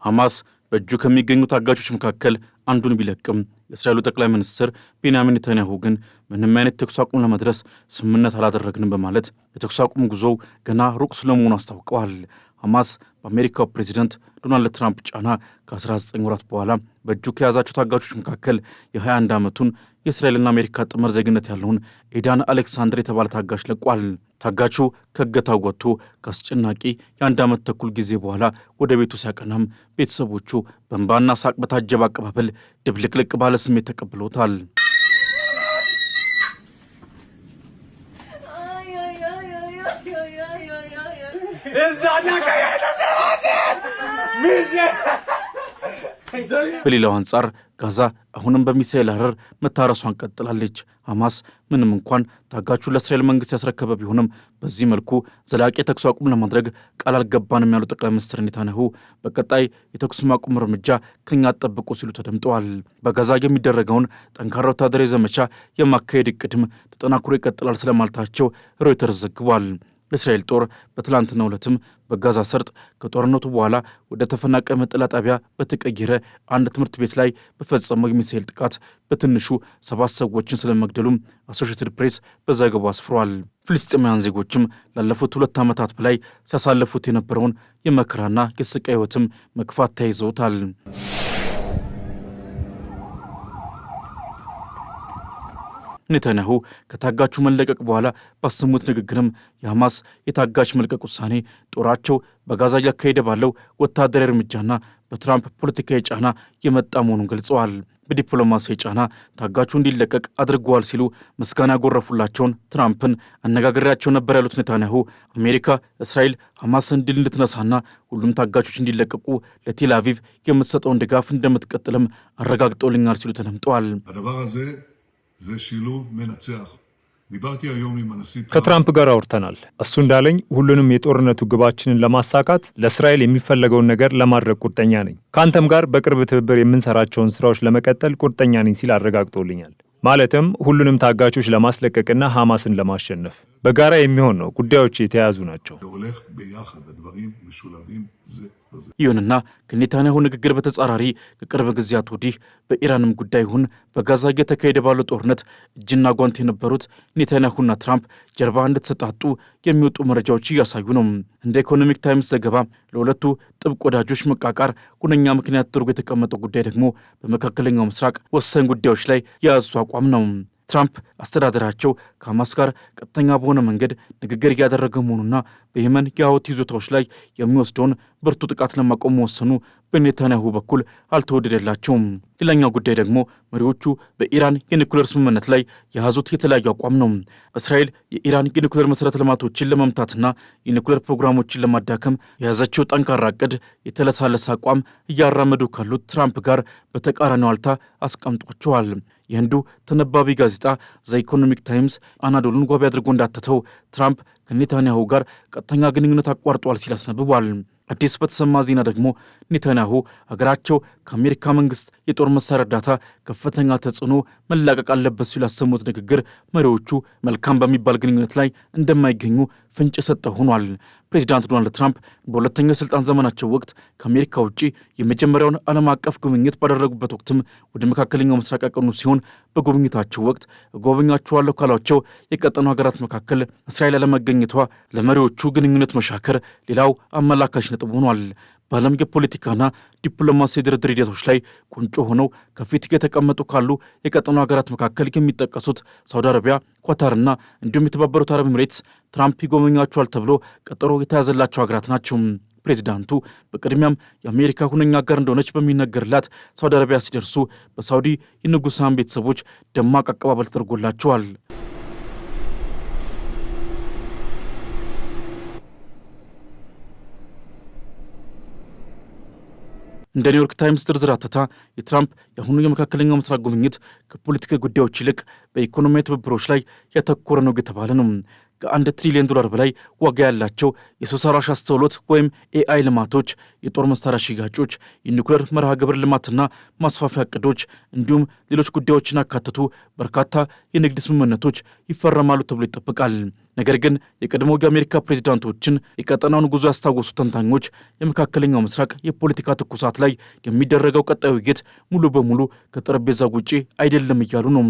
ሐማስ በእጁ ከሚገኙ ታጋቾች መካከል አንዱን ቢለቅም የእስራኤሉ ጠቅላይ ሚኒስትር ቤንያሚን ኔታንያሁ ግን ምንም አይነት ተኩስ አቁም ለመድረስ ስምምነት አላደረግንም በማለት የተኩስ አቁም ጉዞው ገና ሩቅ ስለመሆኑ አስታውቀዋል። ሐማስ በአሜሪካው ፕሬዚደንት ዶናልድ ትራምፕ ጫና ከ19 ወራት በኋላ በእጁ ከያዛቸው ታጋቾች መካከል የ21 ዓመቱን የእስራኤልና አሜሪካ ጥምር ዜግነት ያለውን ኤዳን አሌክሳንደር የተባለ ታጋች ለቋል። ታጋቹ ከእገታው ወጥቶ ከአስጨናቂ የ1 ዓመት ተኩል ጊዜ በኋላ ወደ ቤቱ ሲያቀናም ቤተሰቦቹ በእንባና ሳቅ በታጀበ አቀባበል ድብልቅልቅ ባለ ስሜት ተቀብለውታል። በሌላው አንጻር ጋዛ አሁንም በሚሳኤል አረር መታረሷን ቀጥላለች። ሐማስ ምንም እንኳን ታጋቹ ለእስራኤል መንግስት ያስረከበ ቢሆንም በዚህ መልኩ ዘላቂ የተኩስ አቁም ለማድረግ ቃል አልገባንም ያሉ ጠቅላይ ሚኒስትር ኔታንያሁ በቀጣይ የተኩስ ማቆም እርምጃ ከኛ ጠብቁ ሲሉ ተደምጠዋል። በጋዛ የሚደረገውን ጠንካራ ወታደራዊ ዘመቻ የማካሄድ እቅድም ተጠናክሮ ይቀጥላል ስለማለታቸው ሮይተርስ ዘግቧል። የእስራኤል ጦር በትላንትናው ዕለትም በጋዛ ሰርጥ ከጦርነቱ በኋላ ወደ ተፈናቃይ መጠለያ ጣቢያ በተቀየረ አንድ ትምህርት ቤት ላይ በፈጸመው የሚሳኤል ጥቃት በትንሹ 7 ሰዎችን ስለመግደሉም አሶሺየትድ ፕሬስ በዘገባው አስፍሯል። ፍልስጤማውያን ዜጎችም ላለፉት 2 ዓመታት በላይ ሲያሳልፉት የነበረውን የመከራና የስቃይ ሕይወትም መግፋት ተያይዘውታል። ኔታንያሁ ከታጋቹ መለቀቅ በኋላ ባሰሙት ንግግርም የሐማስ የታጋች መልቀቅ ውሳኔ ጦራቸው በጋዛ እያካሄደ ባለው ወታደራዊ እርምጃና በትራምፕ ፖለቲካዊ ጫና የመጣ መሆኑን ገልጸዋል። በዲፕሎማሲያዊ ጫና ታጋቹ እንዲለቀቅ አድርገዋል ሲሉ ምስጋና ያጎረፉላቸውን ትራምፕን አነጋግሬያቸው ነበር ያሉት ኔታንያሁ አሜሪካ እስራኤል ሐማስን ድል እንድትነሳና ሁሉም ታጋቾች እንዲለቀቁ ለቴል አቪቭ የምትሰጠውን ድጋፍ እንደምትቀጥልም አረጋግጠውልኛል ሲሉ ተደምጠዋል። ከትራምፕ ጋር አውርተናል። እሱ እንዳለኝ ሁሉንም የጦርነቱ ግባችንን ለማሳካት ለእስራኤል የሚፈለገውን ነገር ለማድረግ ቁርጠኛ ነኝ። ከአንተም ጋር በቅርብ ትብብር የምንሰራቸውን ስራዎች ለመቀጠል ቁርጠኛ ነኝ ሲል አረጋግጦልኛል። ማለትም ሁሉንም ታጋቾች ለማስለቀቅና ሐማስን ለማሸነፍ በጋራ የሚሆን ነው። ጉዳዮች የተያያዙ ናቸው። ይሁንና ከኔታንያሁ ንግግር በተጻራሪ ከቅርብ ጊዜያት ወዲህ በኢራንም ጉዳይ ይሁን በጋዛ እየተካሄደ ባለው ጦርነት እጅና ጓንት የነበሩት ኔታንያሁና ትራምፕ ጀርባ እንደተሰጣጡ የሚወጡ መረጃዎች እያሳዩ ነው። እንደ ኢኮኖሚክ ታይምስ ዘገባ ለሁለቱ ጥብቅ ወዳጆች መቃቃር ሁነኛ ምክንያት ተደርጎ የተቀመጠው ጉዳይ ደግሞ በመካከለኛው ምስራቅ ወሳኝ ጉዳዮች ላይ የያዙት አቋም ነው። ትራምፕ አስተዳደራቸው ከሐማስ ጋር ቀጥተኛ በሆነ መንገድ ንግግር እያደረገ መሆኑና በየመን የሁቲ ይዞታዎች ላይ የሚወስደውን ብርቱ ጥቃት ለማቆም መወሰኑ በኔታንያሁ በኩል አልተወደደላቸውም። ሌላኛው ጉዳይ ደግሞ መሪዎቹ በኢራን የኒኩሌር ስምምነት ላይ የያዙት የተለያዩ አቋም ነው። እስራኤል የኢራን የኒኩሌር መሠረተ ልማቶችን ለመምታትና የኒኩሌር ፕሮግራሞችን ለማዳከም የያዘችው ጠንካራ ዕቅድ የተለሳለሰ አቋም እያራመዱ ካሉት ትራምፕ ጋር በተቃራኒው ዋልታ አስቀምጧቸዋል። የህንዱ ተነባቢ ጋዜጣ ዘ ኢኮኖሚክ ታይምስ አናዶሉን ዋቢ አድርጎ እንዳተተው ትራምፕ ከኔታንያሁ ጋር ቀጥተኛ ግንኙነት አቋርጧል ሲል አስነብቧል። አዲስ በተሰማ ዜና ደግሞ ኔታንያሁ ሀገራቸው ከአሜሪካ መንግስት የጦር መሳሪያ እርዳታ ከፍተኛ ተጽዕኖ መላቀቅ አለበት ሲሉ ያሰሙት ንግግር መሪዎቹ መልካም በሚባል ግንኙነት ላይ እንደማይገኙ ፍንጭ የሰጠ ሆኗል። ፕሬዚዳንት ዶናልድ ትራምፕ በሁለተኛው የሥልጣን ዘመናቸው ወቅት ከአሜሪካ ውጭ የመጀመሪያውን ዓለም አቀፍ ጉብኝት ባደረጉበት ወቅትም ወደ መካከለኛው ምስራቅ ያቀኑ ሲሆን በጉብኝታቸው ወቅት እጎበኛቸዋለሁ ካሏቸው የቀጠኑ ሀገራት መካከል እስራኤል አለመገኘቷ ለመሪዎቹ ግንኙነት መሻከር ሌላው አመላካች ነጥብ ሆኗል። በዓለም የፖለቲካና ዲፕሎማሲ የድርድር ሂደቶች ላይ ቁንጮ ሆነው ከፊት የተቀመጡ ካሉ የቀጠኑ ሀገራት መካከል የሚጠቀሱት ሳውዲ አረቢያ፣ ኳታርና እንዲሁም የተባበሩት አረብ ኤምሬትስ ትራምፕ ይጎበኛቸዋል ተብሎ ቀጠሮ የተያዘላቸው ሀገራት ናቸው። ፕሬዚዳንቱ በቅድሚያም የአሜሪካ ሁነኛ አጋር እንደሆነች በሚነገርላት ሳውዲ አረቢያ ሲደርሱ በሳውዲ የንጉሳን ቤተሰቦች ደማቅ አቀባበል ተደርጎላቸዋል። እንደ ኒውዮርክ ታይምስ ዝርዝር አተታ የትራምፕ የአሁኑ የመካከለኛው ምስራቅ ጉብኝት ከፖለቲካ ጉዳዮች ይልቅ በኢኮኖሚያዊ ትብብሮች ላይ ያተኮረ ነው የተባለ ነው። ከ1 ትሪሊዮን ዶላር በላይ ዋጋ ያላቸው የሰው ሰራሽ አስተውሎት ወይም ኤአይ ልማቶች፣ የጦር መሳሪያ ሽያጮች፣ የኒኩሌር መርሃ ግብር ልማትና ማስፋፊያ እቅዶች እንዲሁም ሌሎች ጉዳዮችን ያካተቱ በርካታ የንግድ ስምምነቶች ይፈረማሉ ተብሎ ይጠበቃል። ነገር ግን የቀድሞው የአሜሪካ ፕሬዝዳንቶችን የቀጠናውን ጉዞ ያስታወሱ ተንታኞች የመካከለኛው ምስራቅ የፖለቲካ ትኩሳት ላይ የሚደረገው ቀጣዩ ውይይት ሙሉ በሙሉ ከጠረጴዛ ውጪ አይደለም እያሉ ነው።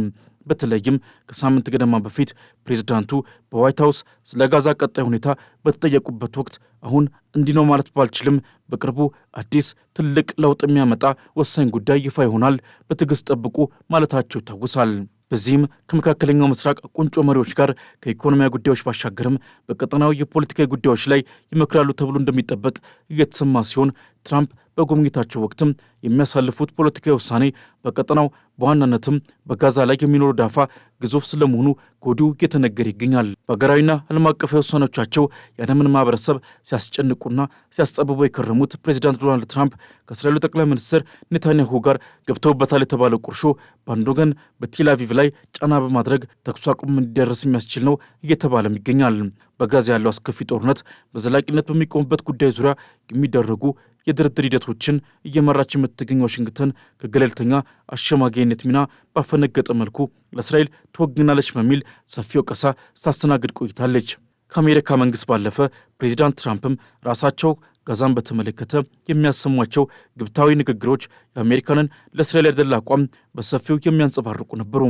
በተለይም ከሳምንት ገደማ በፊት ፕሬዝዳንቱ በዋይት ሃውስ ስለ ጋዛ ቀጣይ ሁኔታ በተጠየቁበት ወቅት አሁን እንዲህ ነው ማለት ባልችልም በቅርቡ አዲስ ትልቅ ለውጥ የሚያመጣ ወሳኝ ጉዳይ ይፋ ይሆናል፣ በትዕግስት ጠብቁ ማለታቸው ይታወሳል። በዚህም ከመካከለኛው ምስራቅ ቁንጮ መሪዎች ጋር ከኢኮኖሚያዊ ጉዳዮች ባሻገርም በቀጠናዊ የፖለቲካዊ ጉዳዮች ላይ ይመክራሉ ተብሎ እንደሚጠበቅ እየተሰማ ሲሆን ትራምፕ በጉብኝታቸው ወቅትም የሚያሳልፉት ፖለቲካዊ ውሳኔ በቀጠናው በዋናነትም በጋዛ ላይ የሚኖሩ ዳፋ ግዙፍ ስለመሆኑ ከወዲሁ እየተነገረ ይገኛል። በሀገራዊና ዓለም አቀፋዊ ውሳኔዎቻቸው የዓለምን ማህበረሰብ ሲያስጨንቁና ሲያስጠብቡ የከረሙት ፕሬዚዳንት ዶናልድ ትራምፕ ከእስራኤሉ ጠቅላይ ሚኒስትር ኔታንያሁ ጋር ገብተውበታል የተባለው ቁርሾ በአንድ ወገን በቴል አቪቭ ላይ ጫና በማድረግ ተኩስ አቁም እንዲደረስ የሚያስችል ነው እየተባለም ይገኛል። በጋዛ ያለው አስከፊ ጦርነት በዘላቂነት በሚቆምበት ጉዳይ ዙሪያ የሚደረጉ የድርድር ሂደቶችን እየመራች የምትገኝ ዋሽንግተን ከገለልተኛ አሸማጋይነት ሚና ባፈነገጠ መልኩ ለእስራኤል ትወግናለች በሚል ሰፊ ወቀሳ ስታስተናግድ ቆይታለች። ከአሜሪካ መንግስት ባለፈ ፕሬዚዳንት ትራምፕም ራሳቸው ጋዛን በተመለከተ የሚያሰሟቸው ግብታዊ ንግግሮች የአሜሪካንን ለእስራኤል ያደላ አቋም በሰፊው የሚያንጸባርቁ ነበሩ።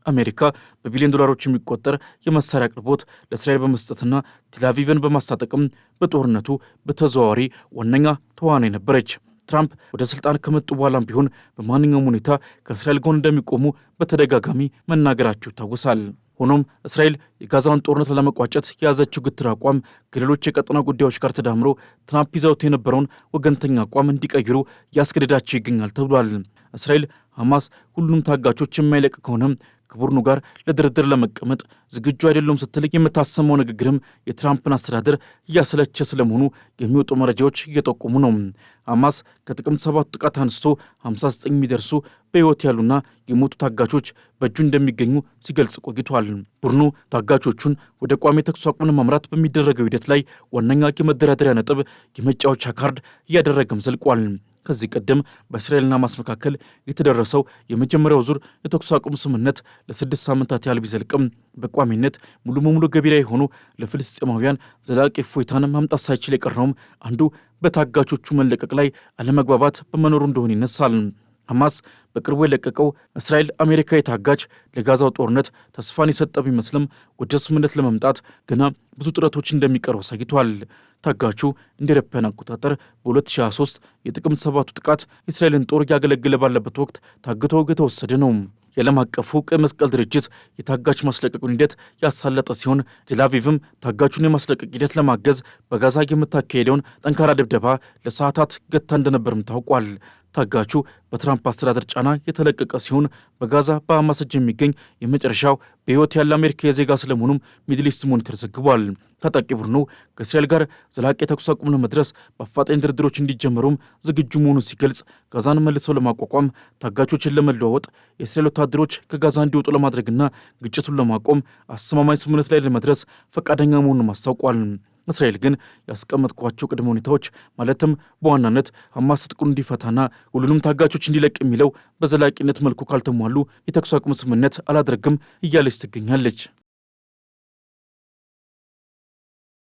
አሜሪካ በቢሊዮን ዶላሮች የሚቆጠር የመሳሪያ አቅርቦት ለእስራኤል በመስጠትና ቴልአቪቭን በማስታጠቅም በጦርነቱ በተዘዋዋሪ ዋነኛ ተዋናይ ነበረች። ትራምፕ ወደ ስልጣን ከመጡ በኋላም ቢሆን በማንኛውም ሁኔታ ከእስራኤል ጎን እንደሚቆሙ በተደጋጋሚ መናገራቸው ይታወሳል። ሆኖም እስራኤል የጋዛውን ጦርነት ለመቋጨት የያዘችው ግትር አቋም ከሌሎች የቀጠና ጉዳዮች ጋር ተዳምሮ ትራምፕ ይዘውት የነበረውን ወገንተኛ አቋም እንዲቀይሩ እያስገደዳቸው ይገኛል ተብሏል። እስራኤል ሐማስ ሁሉንም ታጋቾች የማይለቅ ከሆነ ከቡድኑ ጋር ለድርድር ለመቀመጥ ዝግጁ አይደሉም ስትል የምታሰማው ንግግርም የትራምፕን አስተዳደር እያሰለቸ ስለመሆኑ የሚወጡ መረጃዎች እየጠቆሙ ነው። ሐማስ ከጥቅምት 7 ጥቃት አንስቶ 59 የሚደርሱ በሕይወት ያሉና የሞቱ ታጋቾች በእጁ እንደሚገኙ ሲገልጽ ቆይቷል። ቡድኑ ታጋቾቹን ወደ ቋሚ ተኩስ አቁም ለማምራት በሚደረገው ሂደት ላይ ዋነኛ የመደራደሪያ ነጥብ የመጫወቻ ካርድ እያደረገም ዘልቋል። ከዚህ ቀደም በእስራኤልና ሐማስ መካከል የተደረሰው የመጀመሪያው ዙር የተኩስ አቁም ስምምነት ለ6 ሳምንታት ያህል ቢዘልቅም በቋሚነት ሙሉ በሙሉ ገቢራዊ ሆኖ ለፍልስጤማውያን ዘላቂ እፎይታን ማምጣት ሳይችል የቀረውም አንዱ በታጋቾቹ መለቀቅ ላይ አለመግባባት በመኖሩ እንደሆነ ይነሳል። ሐማስ በቅርቡ የለቀቀው እስራኤል አሜሪካ የታጋች ለጋዛው ጦርነት ተስፋን የሰጠ ቢመስልም ወደ ስምምነት ለመምጣት ገና ብዙ ጥረቶች እንደሚቀሩ አሳይቷል። ታጋቹ እንደ አውሮፓውያን አቆጣጠር በ2023 የጥቅምት 7ቱ ጥቃት የእስራኤልን ጦር እያገለገለ ባለበት ወቅት ታግቶ የተወሰደ ነው። የዓለም አቀፉ ቀይ መስቀል ድርጅት የታጋች ማስለቀቁን ሂደት ያሳለጠ ሲሆን ቴልአቪቭም ታጋቹን የማስለቀቅ ሂደት ለማገዝ በጋዛ የምታካሄደውን ጠንካራ ድብደባ ለሰዓታት ገታ እንደነበርም ታውቋል። ታጋቹ በትራምፕ አስተዳደር ጫና የተለቀቀ ሲሆን በጋዛ በሐማስ እጅ የሚገኝ የመጨረሻው በሕይወት ያለ አሜሪካ የዜጋ ስለመሆኑም ሚድል ኢስት ሞኒተር ዘግቧል። ታጣቂ ቡድኑ ከእስራኤል ጋር ዘላቂ የተኩስ አቁም ለመድረስ በአፋጣኝ ድርድሮች እንዲጀመሩም ዝግጁ መሆኑን ሲገልጽ ጋዛን መልሰው ለማቋቋም ታጋቾችን ለመለዋወጥ የእስራኤል ወታደሮች ከጋዛ እንዲወጡ ለማድረግና ግጭቱን ለማቆም አስተማማኝ ስምምነት ላይ ለመድረስ ፈቃደኛ መሆኑን አስታውቋል። እስራኤል ግን ያስቀመጥኳቸው ቅድመ ሁኔታዎች ማለትም በዋናነት ሐማስ ትጥቁን እንዲፈታና ሁሉንም ታጋቾች እንዲለቅ የሚለው በዘላቂነት መልኩ ካልተሟሉ የተኩስ አቁም ስምምነት አላደርግም እያለች ትገኛለች።